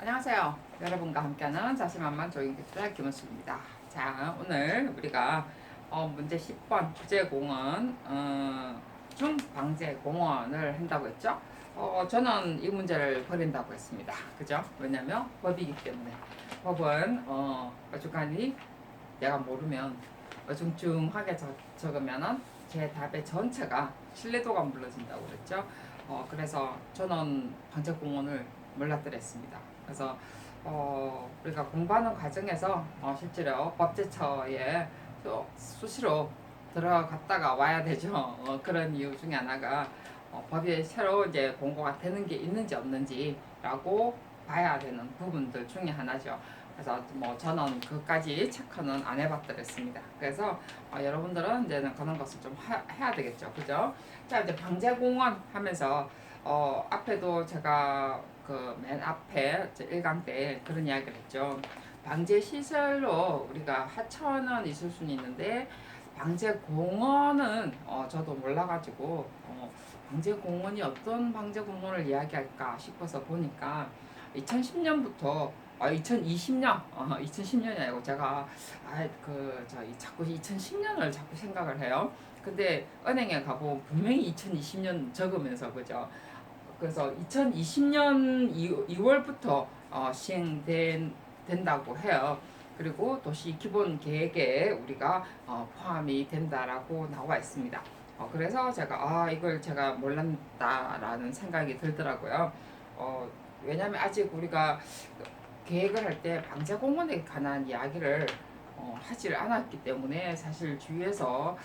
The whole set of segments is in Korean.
안녕하세요. 여러분과 함께하는 자신만만 조인기자 김은숙입니다. 자, 오늘 우리가 문제 10번 주제공원 중방제공원을 한다고 했죠. 저는 이 문제를 버린다고 했습니다. 그죠? 왜냐면 법이기 때문에. 법은 어중간히 내가 모르면 어중중하게 적으면은 제 답의 전체가 신뢰도가 물러진다고 그랬죠. 그래서 저는 방제공원을 몰라드렸습니다. 그래서 우리가 공부하는 과정에서 실제로 법제처에 수시로 들어갔다가 와야 되죠. 그런 이유 중에 하나가 법이 새로 이제 공고가 되는 게 있는지 없는지라고 봐야 되는 부분들 중에 하나죠. 그래서 뭐 저는 그까지 체크는 안 해봤더랬습니다. 그래서 여러분들은 이제는 그런 것을 좀 해야 되겠죠, 그죠? 자, 이제 방제공원 하면서 앞에도 제가 그 맨 앞에 1강 때 그런 이야기를 했죠. 방제 시설로 우리가 하천은 있을 수는 있는데 방제 공원은 저도 몰라가지고 방제 공원이 어떤 방제 공원을 이야기할까 싶어서 보니까 2010년부터 2020년 2010년이 아니고 제가 자꾸 2010년을 자꾸 생각을 해요. 근데 은행에 가보면 분명히 2020년 적으면서 그죠. 그래서 2020년 2월부터 시행된다고 해요. 그리고 도시 기본 계획에 우리가 포함이 된다라고 나와 있습니다. 그래서 제가 이걸 제가 몰랐다라는 생각이 들더라고요. 왜냐하면 아직 우리가 계획을 할 때 방제공원에 관한 이야기를 하지를 않았기 때문에 사실 주위에서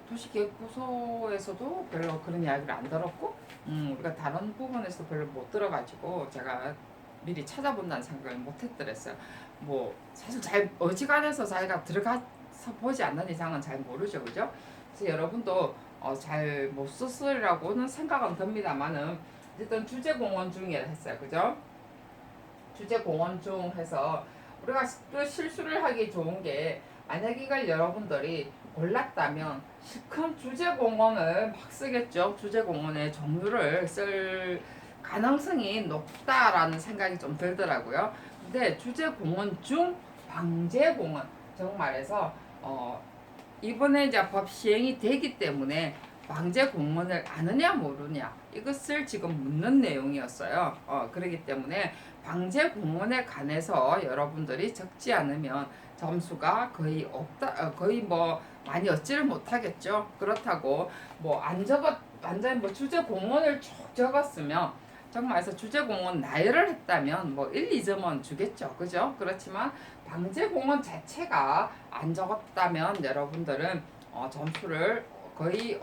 도시계획부서에서도 별로 그런 이야기를 안 들었고 우리가 다른 부분에서 별로 못 들어가지고 제가 미리 찾아본다는 생각을 못 했더랬어요. 뭐 사실 잘 어지간해서 자기가 들어가서 보지 않는 이상은 잘 모르죠, 그죠? 그래서 여러분도 잘 못 썼으리라고는 생각은 듭니다만은 어쨌든 주제공원 중에 했어요, 그죠? 주제공원 중 해서 우리가 또 실수를 하기 좋은 게 만약 이걸 여러분들이 골랐다면 실컷 주제공원을 막 쓰겠죠. 주제공원의 종류를 쓸 가능성이 높다라는 생각이 좀 들더라고요. 근데 주제공원 중 방제공원 정말해서 이번에 이제 법 시행이 되기 때문에 방제공원을 아느냐 모르냐 이것을 지금 묻는 내용이었어요. 그렇기 때문에 방제공원에 관해서 여러분들이 적지 않으면 점수가 거의 없다, 거의 뭐 많이 얻지를 못하겠죠. 그렇다고 뭐 안 적었, 완전히 뭐 주제공원을 쭉 적었으면 정말에서 주제공원 나열을 했다면 뭐 1, 2점은 주겠죠. 그죠? 그렇지만 방제공원 자체가 안 적었다면 여러분들은 점수를 거의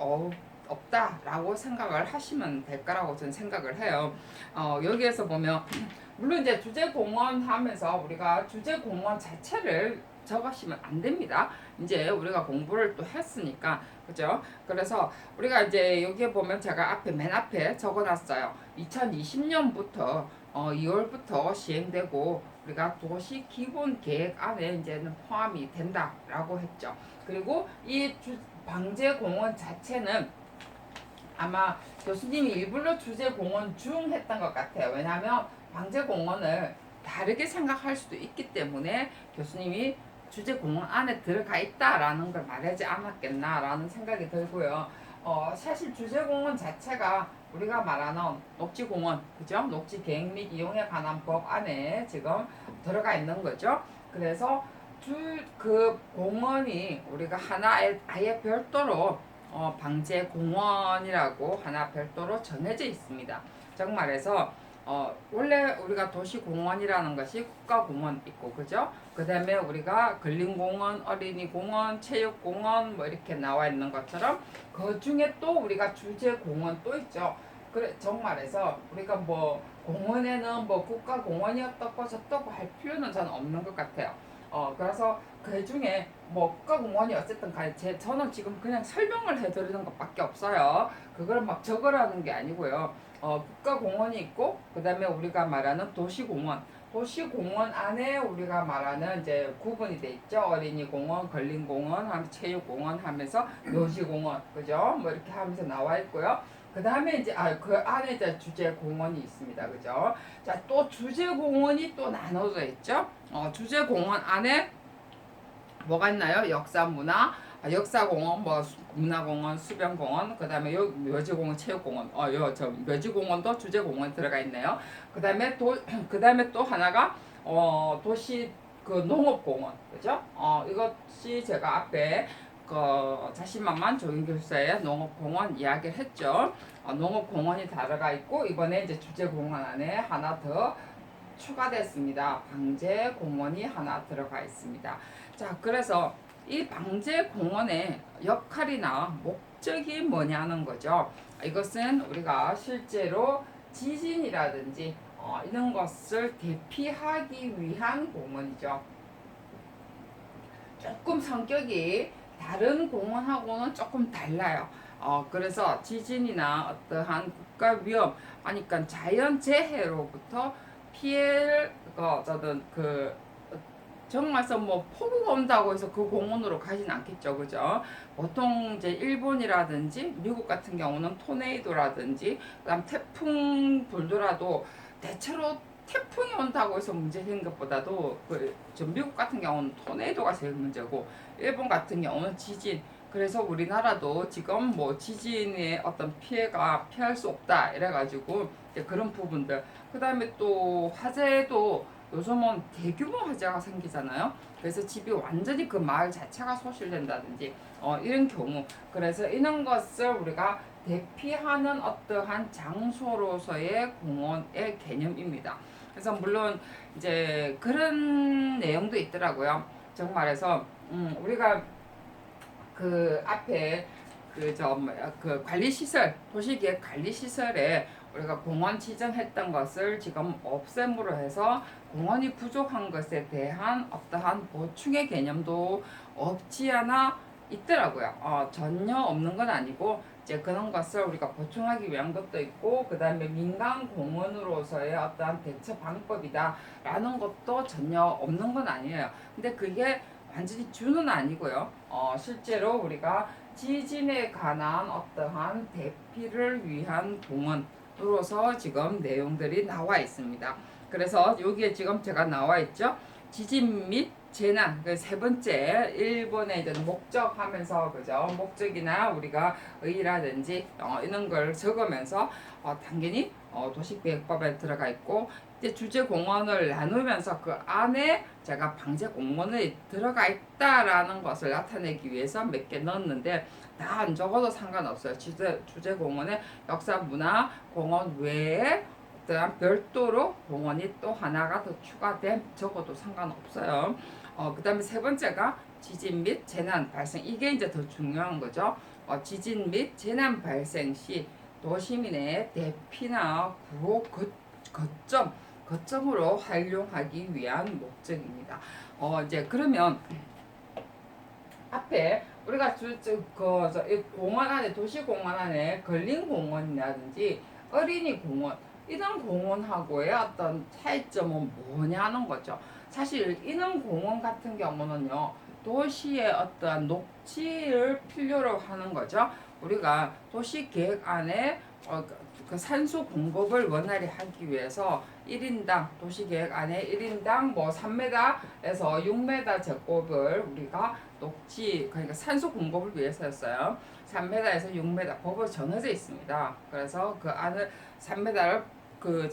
없다라고 생각을 하시면 될 거라고 저는 생각을 해요. 여기에서 보면 물론 이제 주제공원 하면서 우리가 주제공원 자체를 적으시면 안 됩니다. 이제 우리가 공부를 또 했으니까 그죠? 그래서 우리가 이제 여기에 보면 제가 맨 앞에 적어놨어요. 2020년부터 2월부터 시행되고 우리가 도시 기본 계획 안에 이제는 포함이 된다라고 했죠. 그리고 이 방제공원 자체는 아마 교수님이 일부러 주제공원 중 했던 것 같아요. 왜냐하면 방제공원을 다르게 생각할 수도 있기 때문에 교수님이 주제공원 안에 들어가 있다라는 걸 말하지 않았겠나라는 생각이 들고요. 사실 주제공원 자체가 우리가 말하는 녹지공원, 그죠? 녹지 계획 및 이용에 관한 법 안에 지금 들어가 있는 거죠. 그래서 그 공원이 우리가 하나의 아예 별도로 방제공원이라고 하나 별도로 정해져 있습니다. 정말해서 원래 우리가 도시공원이라는 것이 국가공원 있고 그죠? 그 다음에 우리가 근린공원, 어린이공원, 체육공원 뭐 이렇게 나와 있는 것처럼 그 중에 또 우리가 주제공원 또 있죠. 그래 정말해서 우리가 뭐 공원에는 뭐 국가공원이 어떻고 저떻고 할 필요는 저는 없는 것 같아요. 그래서 그 중에 뭐 국가공원이 어쨌든 간에 저는 지금 그냥 설명을 해드리는 것밖에 없어요. 그걸 막 적으라는 게 아니고요. 국가공원이 있고 그 다음에 우리가 말하는 도시공원 도시공원 안에 우리가 말하는 이제 구분이 돼 있죠. 어린이공원, 근린공원, 체육공원 하면서 묘지공원, 그죠? 뭐 이렇게 하면서 나와 있고요. 그 다음에 이제 그 안에 이제 주제 공원이 있습니다. 그죠? 자, 또 주제 공원이 또 나눠져 있죠. 주제 공원 안에 뭐가 있나요? 역사 문화, 역사공원, 뭐 문화공원, 수변공원, 그다음에 요 묘지공원, 체육공원, 요 묘지공원도 주제공원 들어가 있네요. 그다음에 그다음에 또 하나가 도시 그 농업공원, 그죠? 이것이 제가 앞에 그 자신만만 조인교수의 농업공원 이야기를 했죠. 농업공원이 들어가 있고 이번에 이제 주제공원 안에 하나 더 추가됐습니다. 방제공원이 하나 들어가 있습니다. 자, 그래서 이 방제공원의 역할이나 목적이 뭐냐는 거죠. 이것은 우리가 실제로 지진이라든지 이런 것을 대피하기 위한 공원이죠. 조금 성격이 다른 공원하고는 조금 달라요. 그래서 지진이나 어떠한 국가 위험, 하니까 자연재해로부터 피해를 저는 정말서 뭐 폭우가 온다고 해서 그 공원으로 가진 않겠죠, 그죠? 보통 이제 일본이라든지 미국 같은 경우는 토네이도라든지 그다음 태풍 불더라도 대체로 태풍이 온다고 해서 문제된 것보다도 저 미국 같은 경우는 토네이도가 제일 문제고 일본 같은 경우는 지진. 그래서 우리나라도 지금 뭐 지진의 어떤 피해가 피할 수 없다 이래가지고 이제 그런 부분들. 그다음에 또 화재도 요즘은 대규모 화재가 생기잖아요. 그래서 집이 완전히 그 마을 자체가 소실된다든지 이런 경우. 그래서 이런 것을 우리가 대피하는 어떠한 장소로서의 공원의 개념입니다. 그래서 물론 이제 그런 내용도 있더라고요. 정말해서 우리가 그 앞에 그 관리시설, 도시계획 관리시설에 우리가 공원 지정했던 것을 지금 없앰으로 해서 공원이 부족한 것에 대한 어떠한 보충의 개념도 없지 않아 있더라고요. 전혀 없는 건 아니고 이제 그런 것을 우리가 보충하기 위한 것도 있고 그 다음에 민간 공원으로서의 어떠한 대처 방법이다라는 것도 전혀 없는 건 아니에요. 근데 그게 완전히 주는 아니고요. 실제로 우리가 지진에 관한 어떠한 대피를 위한 공원으로서 지금 내용들이 나와 있습니다. 그래서 여기에 지금 제가 나와 있죠. 지진 및 재난 그 세 번째 일본의 이제 목적하면서 그죠 목적이나 우리가 의라든지 이런 걸 적으면서 당연히 도시계획법에 들어가 있고 이제 주제 공원을 나누면서 그 안에 제가 방제 공원에 들어가 있다라는 것을 나타내기 위해서 몇 개 넣었는데 다 안 적어도 상관없어요. 주제 공원의 역사 문화 공원 외에 어떠한 별도로 공원이 또 하나가 더 추가된 적어도 상관없어요. 그 다음에 세 번째가 지진 및 재난 발생. 이게 이제 더 중요한 거죠. 지진 및 재난 발생 시 도시민의 대피나 구호 거점으로 활용하기 위한 목적입니다. 이제 그러면 앞에 우리가 이 공원 안에 도시 공원 안에 걸린 공원이라든지 어린이 공원 이런 공원하고의 어떤 차이점은 뭐냐는 거죠. 사실 이런 공원 같은 경우는요 도시의 어떤 녹지를 필요로 하는 거죠. 우리가 도시 계획 안에 그 산소 공급을 원활히 하기 위해서 1인당 도시계획 안에 1인당 뭐 3m에서 6m 제곱을 우리가 녹지 그러니까 산소 공급을 위해서였어요. 3m에서 6m 법으로 정해져 있습니다. 그래서 그 안을 3m를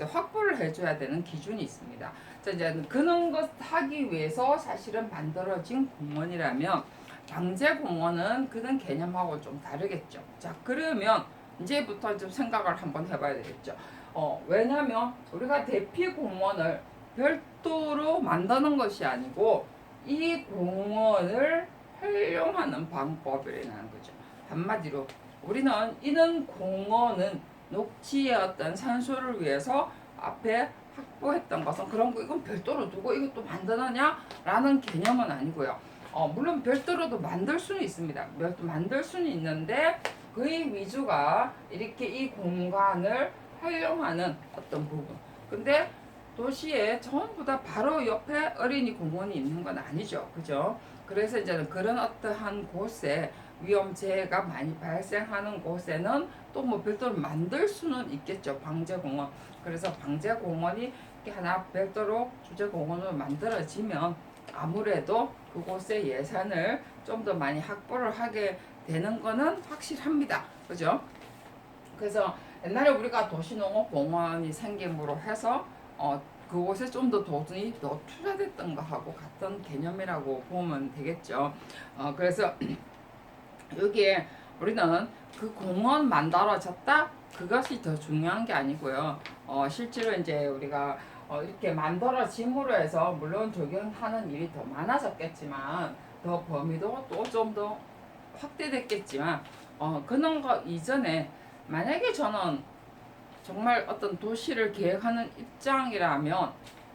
확보를 해줘야 되는 기준이 있습니다. 자, 이제 그런 것 하기 위해서 사실은 만들어진 공원이라면 방제공원은 그런 개념하고 좀 다르겠죠. 자, 그러면 이제부터 좀 생각을 한번 해봐야 되겠죠. 왜냐면 우리가 대피공원을 별도로 만드는 것이 아니고 이 공원을 활용하는 방법이라는 거죠. 한마디로 우리는 이런 공원은 녹지의 어떤 산소를 위해서 앞에 확보했던 것은 그런 거 이건 별도로 두고 이것도 만드느냐라는 개념은 아니고요. 물론 별도로도 만들 수는 있습니다. 만들 수는 있는데 그의 위주가 이렇게 이 공간을 활용하는 어떤 부분. 근데 도시에 전부 다 바로 옆에 어린이 공원이 있는 건 아니죠. 그죠? 그래서 이제는 그런 어떠한 곳에 위험재해가 많이 발생하는 곳에는 또 뭐 별도로 만들 수는 있겠죠. 방제공원. 그래서 방제공원이 이렇게 하나 별도로 주제공원으로 만들어지면 아무래도 그곳의 예산을 좀 더 많이 확보를 하게 되는 거는 확실합니다. 그죠? 그래서 옛날에 우리가 도시농업공원이 생김으로 해서 그곳에 좀 더 돈이 더 투자됐던 거하고 같은 개념이라고 보면 되겠죠. 그래서 여기에 우리는 그 공원 만들어졌다 그것이 더 중요한 게 아니고요. 실제로 이제 우리가 이렇게 만들어짐으로 해서 물론 적용하는 일이 더 많아졌겠지만 더 범위도 또 좀 더 확대됐겠지만 그런 거 이전에 만약에 저는 정말 어떤 도시를 계획하는 입장이라면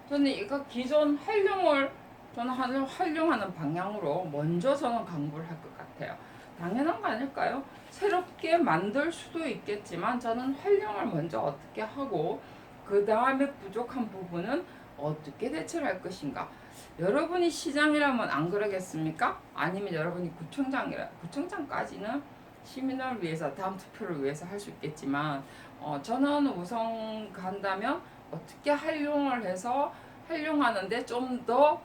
저는 이거 기존 활용을 저는 활용하는 방향으로 먼저 저는 강구를 할 것 같아요. 당연한 거 아닐까요? 새롭게 만들 수도 있겠지만 저는 활용을 먼저 어떻게 하고 그 다음에 부족한 부분은 어떻게 대처를 할 것인가. 여러분이 시장이라면 안 그러겠습니까? 아니면 여러분이 구청장까지는 시민을 위해서 다음 투표를 위해서 할 수 있겠지만 저는 우선 간다면 어떻게 활용을 해서 활용하는데 좀 더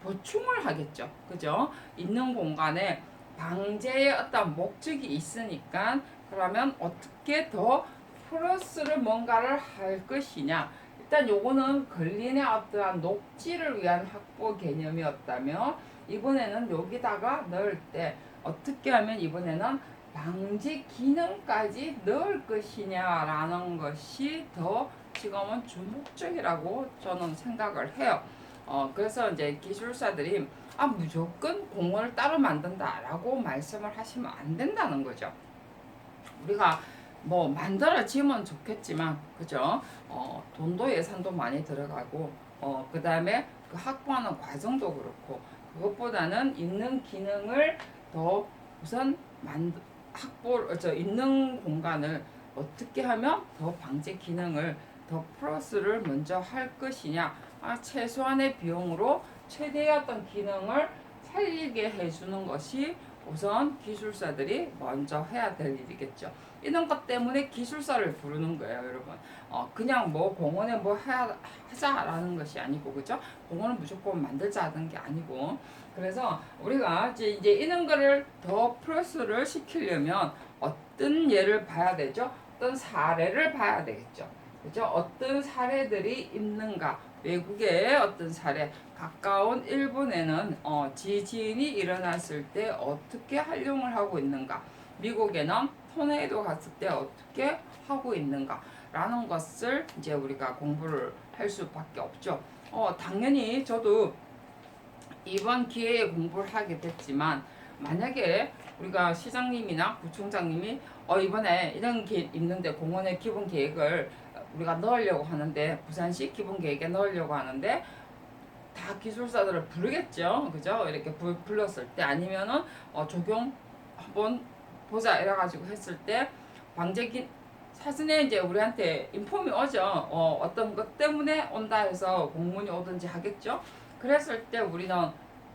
보충을 하겠죠. 그죠? 있는 공간에 방제의 어떤 목적이 있으니까 그러면 어떻게 더 플러스를 뭔가를 할 것이냐. 일단 요거는 근린의 어떠한 녹지를 위한 확보 개념이었다면 이번에는 여기다가 넣을 때 어떻게 하면 이번에는 방지 기능까지 넣을 것이냐라는 것이 더 지금은 주목적이라고 저는 생각을 해요. 그래서 이제 기술사들이 무조건 공원을 따로 만든다라고 말씀을 하시면 안 된다는 거죠. 우리가 뭐 만들어지면 좋겠지만 그죠? 돈도 예산도 많이 들어가고 그 다음에 그 확보하는 과정도 그렇고 그것보다는 있는 기능을 더 우선 있는 공간을 어떻게 하면 더 방제 기능을 더 플러스를 먼저 할 것이냐. 최소한의 비용으로 최대의 어떤 기능을 살리게 해주는 것이 우선 기술사들이 먼저 해야 될 일이겠죠. 이런 것 때문에 기술사를 부르는 거예요, 여러분. 그냥 뭐 공원에 뭐 하자라는 것이 아니고, 그죠? 공원을 무조건 만들자 하는 게 아니고. 그래서 우리가 이제 이런 거를 더 플러스를 시키려면 어떤 예를 봐야 되죠? 어떤 사례를 봐야 되겠죠. 그죠? 어떤 사례들이 있는가? 외국의 어떤 사례, 가까운 일본에는 지진이 일어났을 때 어떻게 활용을 하고 있는가? 미국에는 토네이도 갔을 때 어떻게 하고 있는가? 라는 것을 이제 우리가 공부를 할 수밖에 없죠. 당연히 저도 이번 기회에 공부를 하게 됐지만 만약에 우리가 시장님이나 구청장님이 이번에 이런 게 있는데 공원의 기본 계획을 우리가 넣으려고 하는데 부산시 기본 계획에 넣으려고 하는데 다 기술사들을 부르겠죠. 그죠? 이렇게 불렀을 때 아니면은 적용 한번 보자 이래가지고 했을 때 방제기 사전에 이제 우리한테 인폼이 오죠. 어떤 것 때문에 온다 해서 공문이 오든지 하겠죠. 그랬을 때 우리는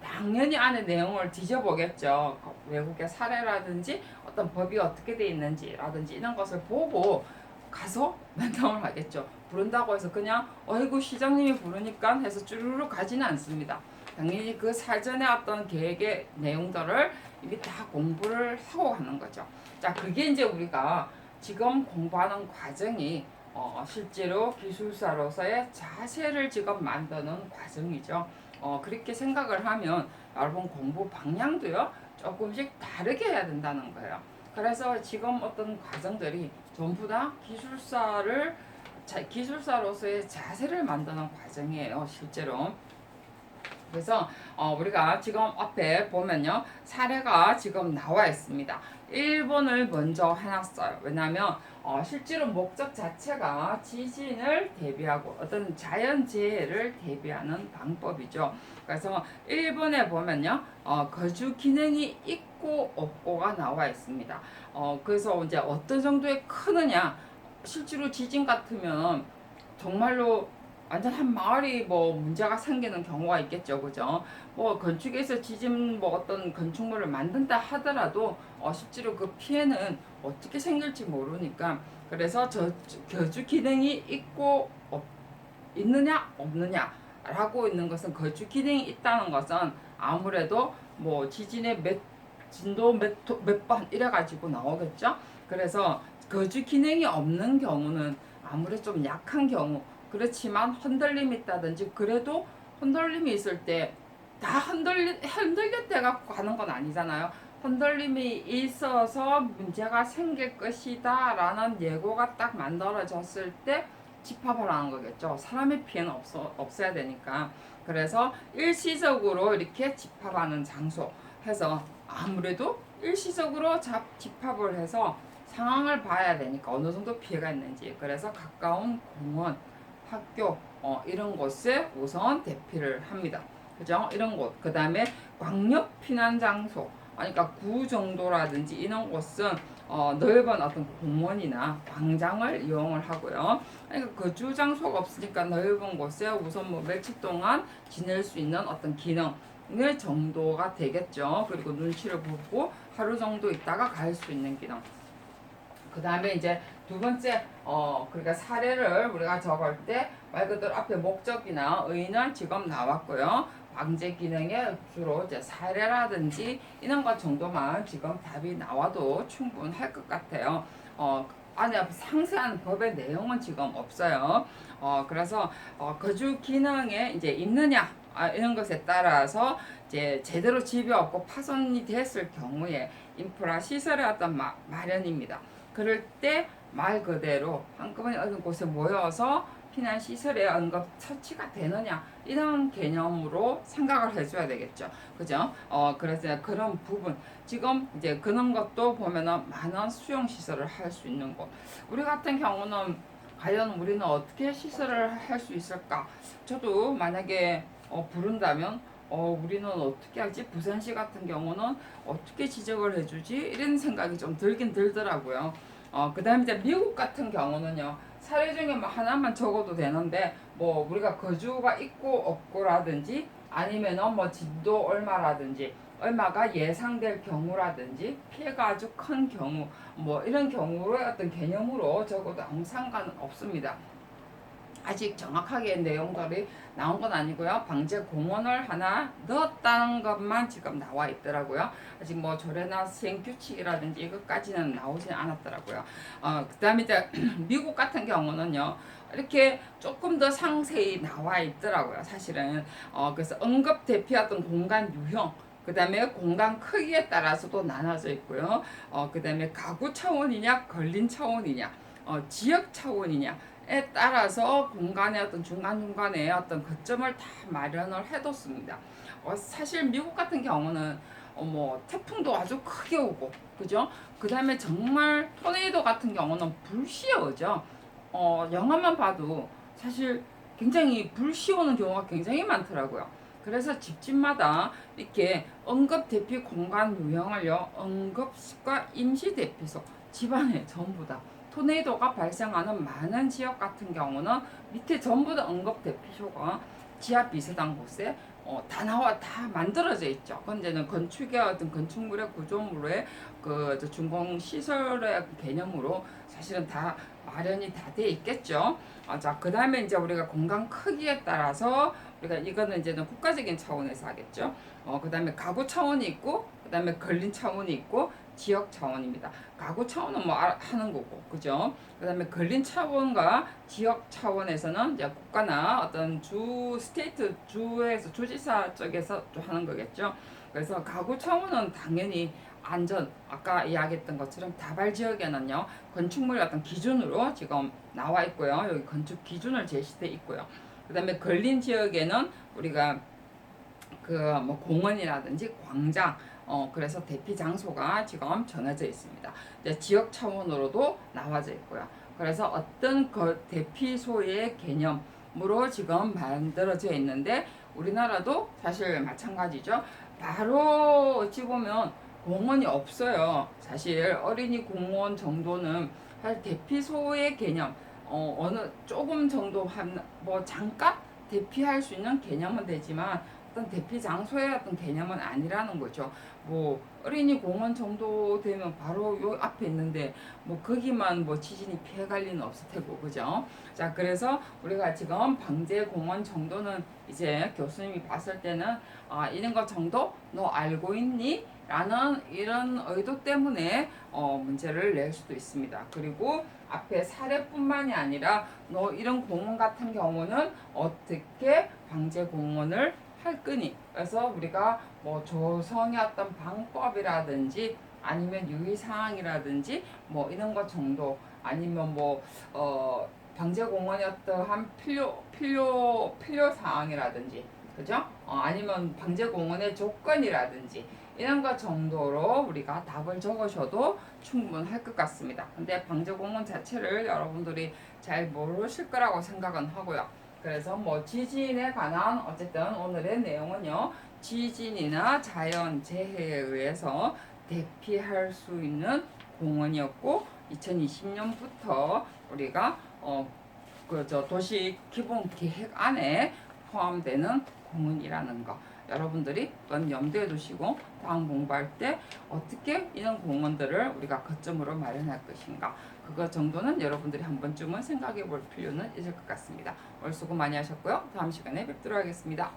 당연히 안에 내용을 뒤져보겠죠. 외국의 사례라든지 어떤 법이 어떻게 돼 있는지라든지 이런 것을 보고 가서 면담을 하겠죠. 부른다고 해서 그냥 어이구 시장님이 부르니까 해서 쭈르르 가지는 않습니다. 당연히 그 사전에 어떤 계획의 내용들을 이미 다 공부를 하고 가는 거죠. 자, 그게 이제 우리가 지금 공부하는 과정이 실제로 기술사로서의 자세를 지금 만드는 과정이죠. 그렇게 생각을 하면 여러분 공부 방향도요 조금씩 다르게 해야 된다는 거예요. 그래서 지금 어떤 과정들이 전부 다 기술사로서의 자세를 만드는 과정이에요, 실제로. 그래서 우리가 지금 앞에 보면요 사례가 지금 나와 있습니다. 일본을 먼저 해놨어요. 왜냐하면 실제로 목적 자체가 지진을 대비하고 어떤 자연재해를 대비하는 방법이죠. 그래서 일본에 보면요 거주 기능이 있고 없고가 나와 있습니다. 그래서 이제 어떤 정도의 크느냐 실제로 지진 같으면 정말로 완전 한 마을이 뭐 문제가 생기는 경우가 있겠죠, 그죠? 뭐 건축에서 지진 뭐 어떤 건축물을 만든다 하더라도 실제로 그 피해는 어떻게 생길지 모르니까 그래서 거주 기능이 있고 있느냐 없느냐라고 있는 것은 거주 기능이 있다는 것은 아무래도 뭐 지진의 진도 몇 번 이래 가지고 나오겠죠. 그래서 거주 기능이 없는 경우는 아무래도 좀 약한 경우 그렇지만 흔들림이 있다든지 그래도 흔들림이 있을 때 다 흔들렸대 갖고 가는 건 아니잖아요. 흔들림이 있어서 문제가 생길 것이다 라는 예고가 딱 만들어졌을 때 집합을 하는 거겠죠. 사람의 피해는 없어야 되니까. 그래서 일시적으로 이렇게 집합하는 장소 해서 아무래도 일시적으로 집합을 해서 상황을 봐야 되니까 어느 정도 피해가 있는지. 그래서 가까운 공원, 학교 이런 곳에 우선 대피를 합니다. 그죠? 이런 곳. 그 다음에 광역 피난 장소. 그러니까 구 정도라든지 이런 곳은 넓은 어떤 공원이나 광장을 이용을 하고요. 그러니까 거주 장소가 없으니까 넓은 곳에 우선 뭐 며칠 동안 지낼 수 있는 어떤 기능의 정도가 되겠죠. 그리고 눈치를 보고 하루 정도 있다가 갈 수 있는 기능. 그 다음에 이제 두 번째, 그러니까 사례를 우리가 적을 때 말 그대로 앞에 목적이나 의의는 지금 나왔고요. 방제 기능에 주로 이제 사례라든지 이런 것 정도만 지금 답이 나와도 충분할 것 같아요. 안에 상세한 법의 내용은 지금 없어요. 그래서 거주 기능에 이제 있느냐 이런 것에 따라서 이제 제대로 집이 없고 파손이 됐을 경우에 인프라 시설의 어떤 마련입니다. 그럴 때 말 그대로 한꺼번에 어느 곳에 모여서 피난 시설에 응급 처치가 되느냐 이런 개념으로 생각을 해줘야 되겠죠. 그죠? 그래서 그런 부분 지금 이제 그런 것도 보면은 많은 수용 시설을 할 수 있는 곳. 우리 같은 경우는 과연 우리는 어떻게 시설을 할 수 있을까? 저도 만약에 부른다면 우리는 어떻게 하지? 부산시 같은 경우는 어떻게 지적을 해주지? 이런 생각이 좀 들긴 들더라고요. 그 다음에 이제 미국 같은 경우는요, 사례 중에 뭐 하나만 적어도 되는데, 뭐 우리가 거주가 있고 없고라든지, 아니면은 뭐 진도 얼마라든지, 얼마가 예상될 경우라든지, 피해가 아주 큰 경우, 뭐 이런 경우의 어떤 개념으로 적어도 아무 상관은 없습니다. 아직 정확하게 내용들이 나온 건 아니고요. 방제 공원을 하나 넣었다는 것만 지금 나와 있더라고요. 아직 뭐 조례나 시행 규칙이라든지 이것까지는 나오지 않았더라고요. 그 다음에 이제 미국 같은 경우는요. 이렇게 조금 더 상세히 나와 있더라고요. 사실은. 그래서 응급 대피했던 공간 유형, 그 다음에 공간 크기에 따라서도 나눠져 있고요. 그 다음에 가구 차원이냐, 걸린 차원이냐, 지역 차원이냐, 에 따라서 공간의 어떤 중간중간에 어떤 거점을 다 마련을 해뒀습니다. 사실 미국 같은 경우는 뭐 태풍도 아주 크게 오고 그죠? 그 다음에 정말 토네이도 같은 경우는 불시에 오죠. 영화만 봐도 사실 굉장히 불시 오는 경우가 굉장히 많더라고요. 그래서 집집마다 이렇게 응급 대피 공간 유형을요, 응급과 임시 대피소 집안에 전부 다 토네이도가 발생하는 많은 지역 같은 경우는 밑에 전부 다 응급 대피소가 지하 비서당 곳에 다 만들어져 있죠. 근데는 건축의 어떤 건축물의 구조물의 그 준공 시설의 개념으로 사실은 다 마련이 다 돼 있겠죠. 자, 그 다음에 이제 우리가 공간 크기에 따라서 우리가 이거는 이제는 국가적인 차원에서 하겠죠. 그 다음에 가구 차원이 있고, 그 다음에 걸린 차원이 있고, 지역 차원입니다. 가구 차원은 뭐 하는 거고, 그죠? 그 다음에 걸린 차원과 지역 차원에서는 이제 국가나 어떤 주에서, 주지사 쪽에서 좀 하는 거겠죠. 그래서 가구 차원은 당연히 안전, 아까 이야기했던 것처럼 다발 지역에는요, 건축물 어떤 기준으로 지금 나와 있고요. 여기 건축 기준을 제시돼 있고요. 그 다음에 걸린 지역에는 우리가 그 뭐 공원이라든지 광장, 그래서 대피 장소가 지금 정해져 있습니다. 이제 지역 차원으로도 나와져 있고요. 그래서 어떤 대피소의 개념으로 지금 만들어져 있는데 우리나라도 사실 마찬가지죠. 바로 어찌 보면 공원이 없어요. 사실 어린이 공원 정도는 사실 대피소의 개념, 어느 조금 정도 한 뭐 잠깐 대피할 수 있는 개념은 되지만 어떤 대피 장소의 어떤 개념은 아니라는 거죠. 뭐 어린이 공원 정도 되면 바로 요 앞에 있는데 뭐 거기만 뭐 지진이 피해갈 리는 없을 테고 그죠? 자 그래서 우리가 지금 방제 공원 정도는 이제 교수님이 봤을 때는 이런 것 정도 너 알고 있니? 라는 이런 의도 때문에 문제를 낼 수도 있습니다. 그리고 앞에 사례뿐만이 아니라 너 이런 공원 같은 경우는 어떻게 방제 공원을 할 거니? 그래서 우리가 뭐 조성의 어떤 방법이라든지 아니면 유의사항이라든지 뭐 이런 것 정도 아니면 뭐 방제 공원의 어떠한 필요 사항이라든지 그죠? 아니면 방제 공원의 조건이라든지 이런 것 정도로 우리가 답을 적으셔도 충분할 것 같습니다. 근데 방제공원 자체를 여러분들이 잘 모르실 거라고 생각은 하고요. 그래서 뭐 지진에 관한 어쨌든 오늘의 내용은요. 지진이나 자연재해에 의해서 대피할 수 있는 공원이었고 2020년부터 우리가 그저 도시 기본 계획 안에 포함되는 공원이라는 거 여러분들이 그건 염두에 두시고 다음 공부할 때 어떻게 이런 공원들을 우리가 거점으로 마련할 것인가 그거 정도는 여러분들이 한 번쯤은 생각해 볼 필요는 있을 것 같습니다. 오늘 수고 많이 하셨고요. 다음 시간에 뵙도록 하겠습니다.